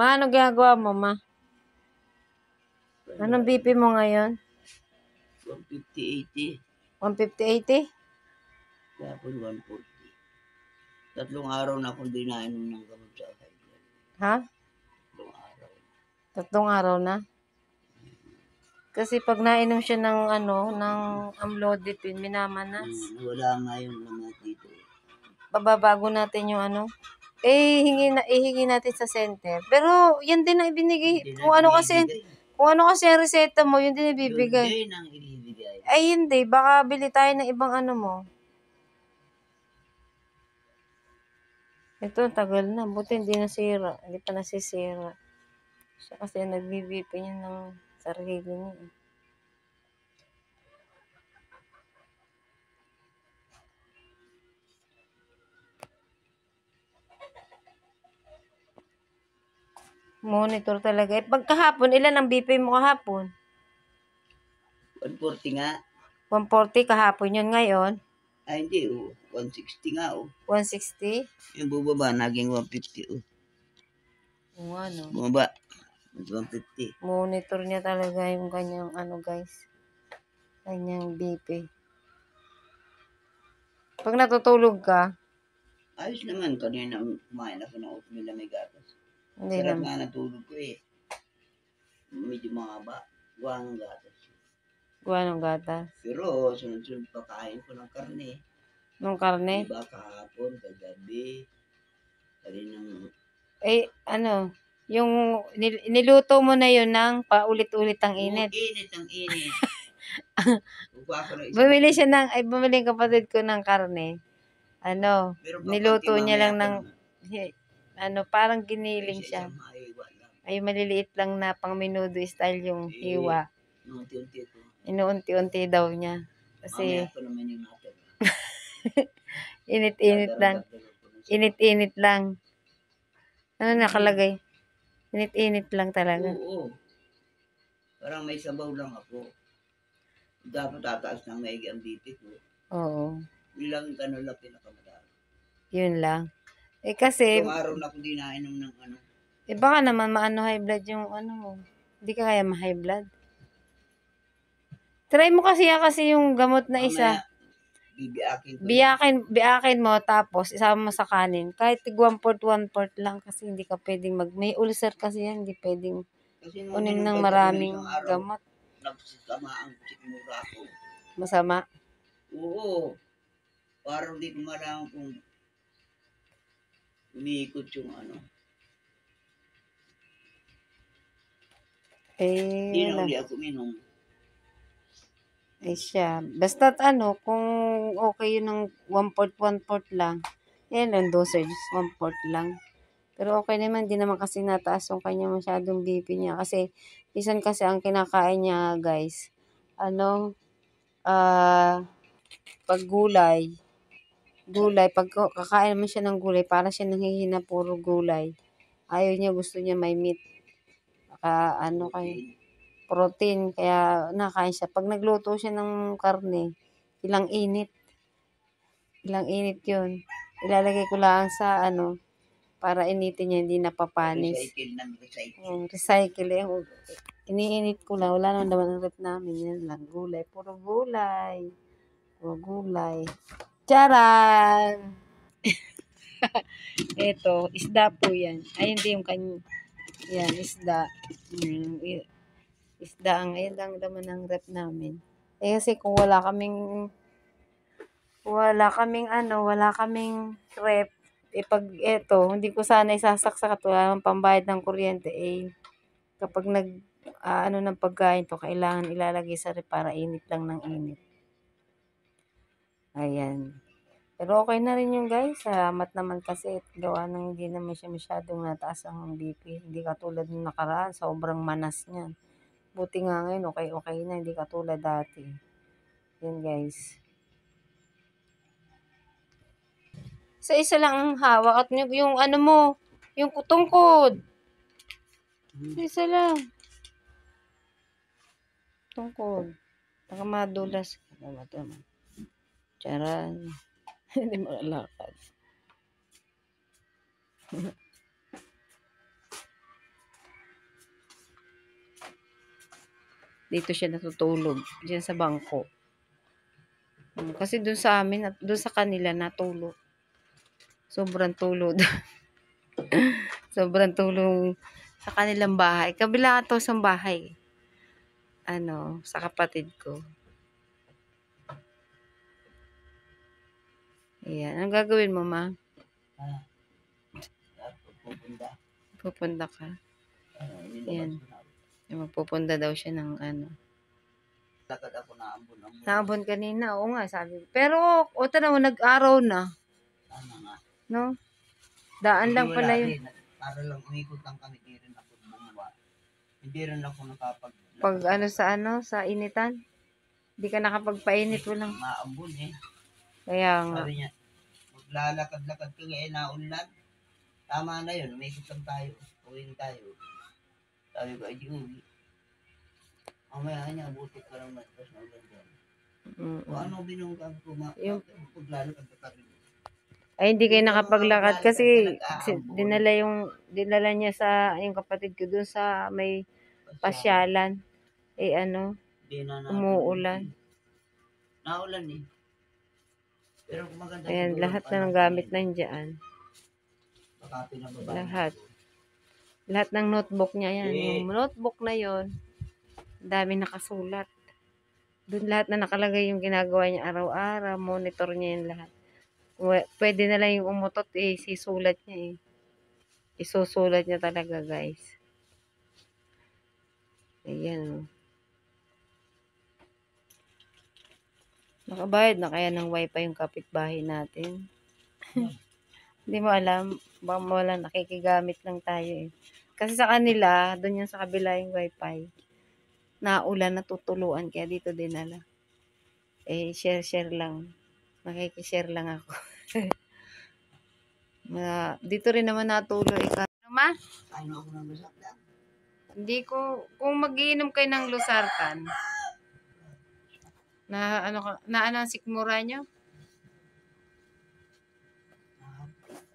Ma, ano ginagawa mo, ma? Anong BP mo ngayon? 150-80. 150-80? Tapos 140. 3 araw na akong dinainom ng gamot sa high blood. Ha? 3 araw. 3 araw na? Kasi pag nainom siya ng ng amlodipine, minamanas. Wala nga yung lamat dito. Bababago natin yung ihingi natin sa center. Pero yan din ang ibinigay. Kung ano kasi ang reseta mo, yun din ibibigay. Yun din ang ibibigay. Ay hindi, baka bili tayo ng ibang mo. Ito, tagal na. Buti hindi nasira. Hindi pa nasisira. Siya kasi nagbibipi niya ng sarili niya. Monitor talaga. Pagkahapon, ilan ang BP mo kahapon? 140 nga. 140 kahapon yun ngayon. Ay, hindi, 160 nga, 160? Yung bubaba, naging 150, Oo, ano. Bumaba, 150. Monitor niya talaga yung kanyang, guys. Kanyang BP. Pag natutulog ka? Ayos naman, kanina kumain ako ng oatmeal na may gatas. Hindi Sarap naman. nga natulog ko Medyo mahaba. Gawa ng gatas. Gawa ng gatas. Pero sunod-sunod pakain ko ng karne. Nung karne? Diba kahapon, kagabi, kaninang... Yung niluto mo na yun ng paulit-ulit ang init. Init ang init. Bumili ang kapatid ko ng karne. Niluto niya lang ng, parang giniling siya. Ay, maliliit lang na pang menudo style yung hiwa. Inuunti-unti daw niya. Kasi, init-init lang. Init-init lang. Ano nakalagay? Init-init lang talaga. Oo. Parang may sabaw lang ako. Dapat tataas ng maigi ang BP ko. Oo. Bilang lang pinakamadami. Yun lang. Kasi... Itong araw na ako dinainom ng baka naman high blood yung mo. Hindi ka kaya ma-high blood. Try mo kasi yung gamot na isa. Biyakin mo, tapos isama mo sa kanin. Kahit 1/4 lang kasi hindi ka pwedeng may ulcer kasi yan. Hindi pwedeng unim ng maraming gamot. Nagsasama ang sikmura ko. Masama? Oo. Parang di ko malaman kung umiikot yung Hindi na uli ako minom. Siya. Basta kung okay yun ng 1/4 lang, yan ang dosage, 1/4 lang. Pero okay naman, di naman kasi nataas yung kanya masyadong BP niya. Kasi, isan kasi ang kinakain niya, guys, pag gulay, pag kakain naman siya ng gulay, para siya nanghihina puro gulay. Ayaw niya, gusto niya may meat. Protein, kaya nakain siya. Pag nagluto siya ng karne, ilang init yun. Ilalagay ko lang sa para initin niya, hindi napapanis. Recycle. Iniinit ko lang, wala naman naman ang rep namin. Yan lang, gulay. Puro gulay. Charan! Ito, isda po yan. Ay, hindi yung yan, isda. Isda ang laman ng rep namin. Kasi kung wala kaming rep, pag hindi ko sana isasaksak at wala ng pambayad ng kuryente, kapag ng pagkain to, kailangan ilalagay sa rep para init lang ng init. Ayan. Pero okay na rin yung guys. Salamat naman kasi gawa ng hindi naman siya masyadong nataas ang BP. Hindi katulad ng nakaraan. Sobrang manas niyan. Buti nga ngayon, okay na. Hindi katulad dati. Yan guys. Sa isa lang ang hawak at yung mo, yung tungkod. Isa lang. Tungkod. Baka madulas. Tama. Charan. Hindi malalakad. Dito siya natutulog. Diyan sa bangko. Kasi doon sa amin, at doon sa kanila natulog. Sobrang tulog. Sobrang tulong sa kanilang bahay. Kabila to sa bahay. Ano, sa kapatid ko. Ayan. Anong gagawin mo, ma? Ah, dapat pupunta. Pupunta ka. Nilabas Yan. ko na. Magpupunta daw siya ng ano. Lakad ako na ambon-ambon. Naabon kanina. Oo nga, sabi. Pero, o tanaw, nag-araw na. Tama nga. No? Daan Hindi lang wala pala yun. rin. Para lang umikot lang kami. Hindi rin ako bumaba. Hindi rin ako nakapag... Pag sa initan. Hindi ka nakapagpainit. Walang. Maambon eh. Kaya nga. Sabi niya, maglalakad-lakad ka ngayon na ulan. Tama na yun. Umikot lang tayo. Uwi na tayo. Sabi ko, ay di uwi. Mamaya niya, buti ka lang nagpas na ulan dyan. O ano binungkang Yung- paglalakad ka rin. Ay, hindi kayo nakapaglakad kasi Nag-aambon. dinala niya sa yung kapatid ko dun sa may pasyalan. Eh ano, Hindi na natin. umuulan. Naulan eh. Pero kung maganda Ayan, siguro, lahat na ng gamit nandiyan. baka pinababa Lahat. na ako. Lahat ng notebook niya yan. Eh. Yung notebook na yon, dami nakasulat. Doon lahat na nakalagay yung ginagawa niya araw-araw. Monitor niya yung lahat. Pwede na lang yung umutot eh. Sisulat niya eh. Isusulat niya talaga, guys. Ayan. Nakabayad na kaya ng wifi yung kapitbahay natin. Hindi mo alam. Baka wala, nakikigamit lang tayo eh. Kasi sa kanila, doon yan sa kabila yung wifi. Naulan, natutuluan. Kaya dito dinala. Eh, share-share lang. Nakikishare lang ako. Dito rin naman natuloy. Ano ma? Ano ako nang gusak lang. Hindi ko, kung magiinom kayo ng losartan, na ano ang sikmura nyo?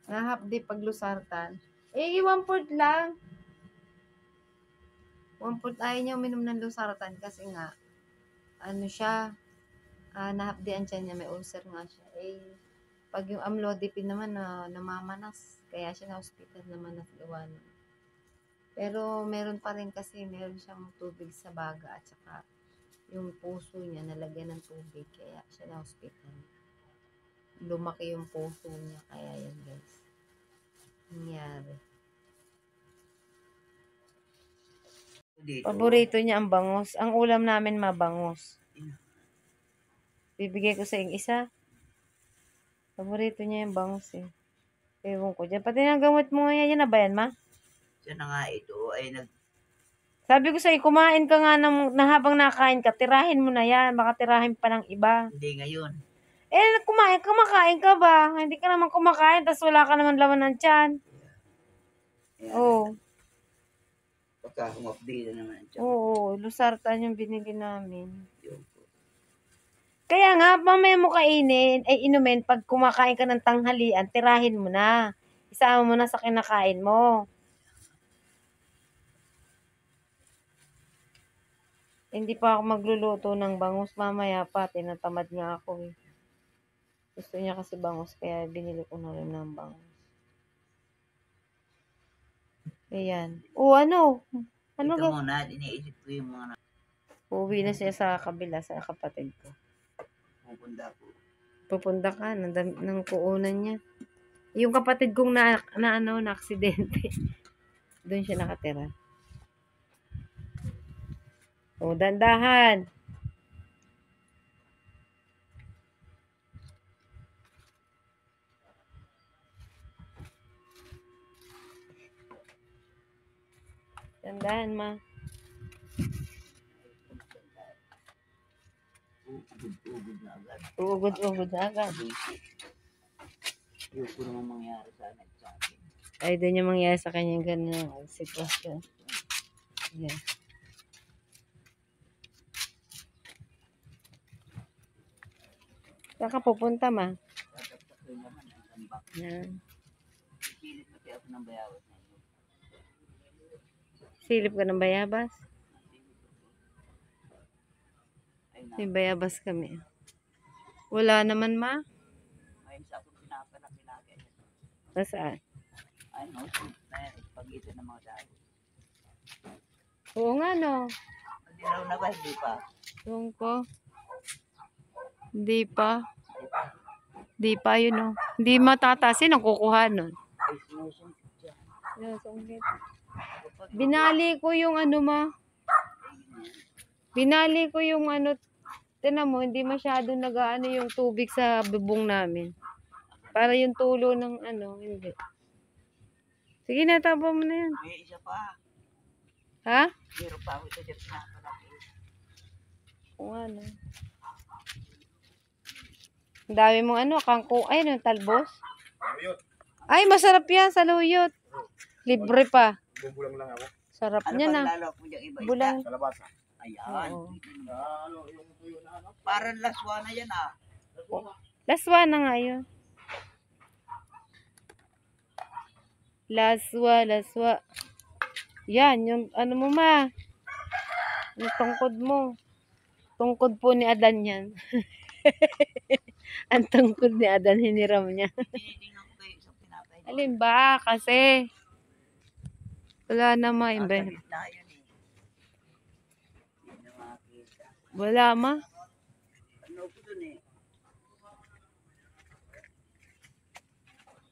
Na hapdi pag losartan. Eh, 1/4 lang. 1/4 ayaw niya uminom ng losartan kasi nga, ano siya, nahapdian siya niya, may ulcer nga siya. Eh, pag yung amlodipine naman na namamanas, kaya siya na hospital naman gawa nun. Pero meron pa rin kasi, meron siyang tubig sa baga at saka yung puso niya nalagyan ng tubig, kaya siya na hospital. Lumaki yung puso niya, kaya yan guys. Nangyari. Dito. Paborito niya ang bangus. Ang ulam namin mabangus. Bibigay ko sa yung isa. Paborito niya yung bangus eh. Ewan ko dyan. Pati ng gamot mo yan. Yan na ba yan, ma? Siya na nga ito ay Sabi ko sa'yo, kumain ka nga na habang nakain ka, tirahin mo na yan. Baka tirahin pa ng iba. hindi ngayon. Eh, kumakain ka ba? Hindi ka naman kumakain, tapos wala ka naman laman ng tiyan. Ayan. Oo. Pagka humapdi na naman siya. Oo, Losartan yung binili namin. Yun po. Kaya nga, mamaya mo kainin, ay inumin, pag kumakain ka ng tanghalian, tirahin mo na. Isama mo na sa kinakain mo. Hindi pa ako magluluto ng bangus mamaya pa, tinatamad nga ako eh. Gusto niya kasi bangus, kaya binili ko na rin ng bangus. Ayan. O ano? Ano Ito ga? muna, iniisip ko yung mga Uuwi na siya sa kabila, sa kapatid ko. pupunta ko. Pupunta ka ng kuunan niya. Yung kapatid kong na aksidente. Doon siya nakatira. O, dandahan. Dandahan, ma. Ugod na agad. Uugod-ugod na agad. Ayoko naman mangyari sa akin. Ay, doon yung mangyari sa kanya ganun sitwasyon. Ayan. Saan ka pupunta, ma? Tatapos ko naman ang tambak. Ayan. Pilit kasi ako ng bayawat na yun. Silip ka ng bayabas? Ayun na. May bayabas kami. Wala naman, ma. May isa akong pinapalaki lagi. Nasaan? Ano, na pagitan ng mga dahil. Oo nga, no. Hindi raw na ba? Hindi pa. Ewan ko. Hindi pa. Hindi pa yun, no. Hindi matatasin ang kukuha nun. Ay, sinusungkit siya. Binali ko yung ano, ma. Binali ko yung ano. Tinan mo, hindi masyado nag-ano yung tubig sa bubong namin. Para yung tulo ng ano, hindi. Sige na, tabo mo na yan. May isa pa. Ha? Meron pa ako ito dyan pinapalaki. Kung ano. Ang dami mong ano, kangkong. Ay, ano, talbos? Ay, masarap yan sa luyot. Libre pa. Bumbulang lang ako. Sarap Ano niya pa na. lalok mo dyan iba? Bulang. Kalabasa. Ayan. Oo. Ano, yung tuyo na ano? Parang laswa na yan ah. Laswa na nga yun. Laswa, laswa. Yan, yung ano mo, ma. Yung tungkod mo. Tungkod po ni Adan yan. Ang tungkod ni Adan, hiniram niya. Tinitingnan ko kayo isang pinapay. Alin ba? Kasi wala na, ma. Nasa gitna yun eh. Hindi na makakita. Wala, ma. Ano ko dun eh.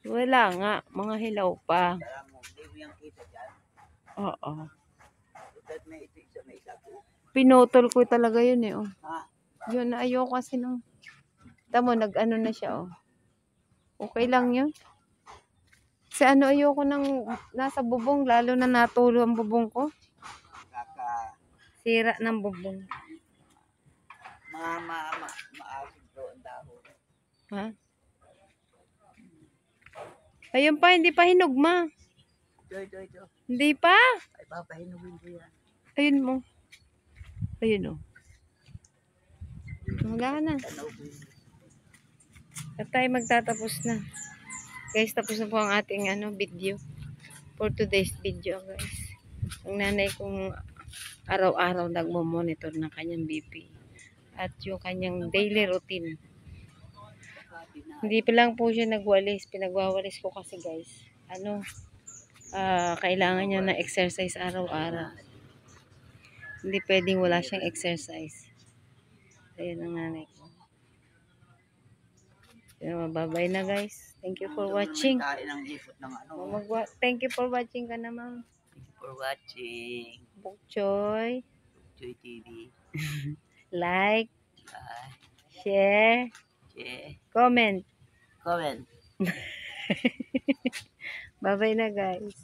Wala nga. Mga hilaw pa. Alam mo, hindi mo yung kita dyan. Oo. Ito't may ito isa, may isa po. Pinutol ko talaga yun eh. Oh. Ha? Yun, ayoko kasi nung. Tamo, nag-ano na siya. Oh. Okay lang yun. Kasi ano, ayoko nang nasa bubong. Lalo na natulo ang bubong ko. Kaka, Sira ng bubong. maasin bro ang dahon. Ha? Ayun pa, hindi pa hinugma. Ito. Hindi pa. Ay, papahinugin ko yan. Ayun mo. Ayun oh. Wala na. Tanaw ko yun. At tayo magtatapos na. Guys, tapos na po ang ating ano, video. For today's video, guys. Ang nanay kong araw-araw nagmo-monitor ng kanyang BP. At yung kanyang daily routine. Hindi pa lang po siya nagwalis. Pinagwawalis ko kasi, guys. Ano, kailangan niya na exercise araw-araw. Hindi pwedeng wala siyang exercise. Ayun ang nanay ko. Bye-bye na, guys. Thank you for watching. Tayo ng ipot ng ano. Thank you for watching ka naman. Thank you for watching. Bok Choy. Joy TV. Like, Bye. share, comment. Comment. Bye-bye na, guys.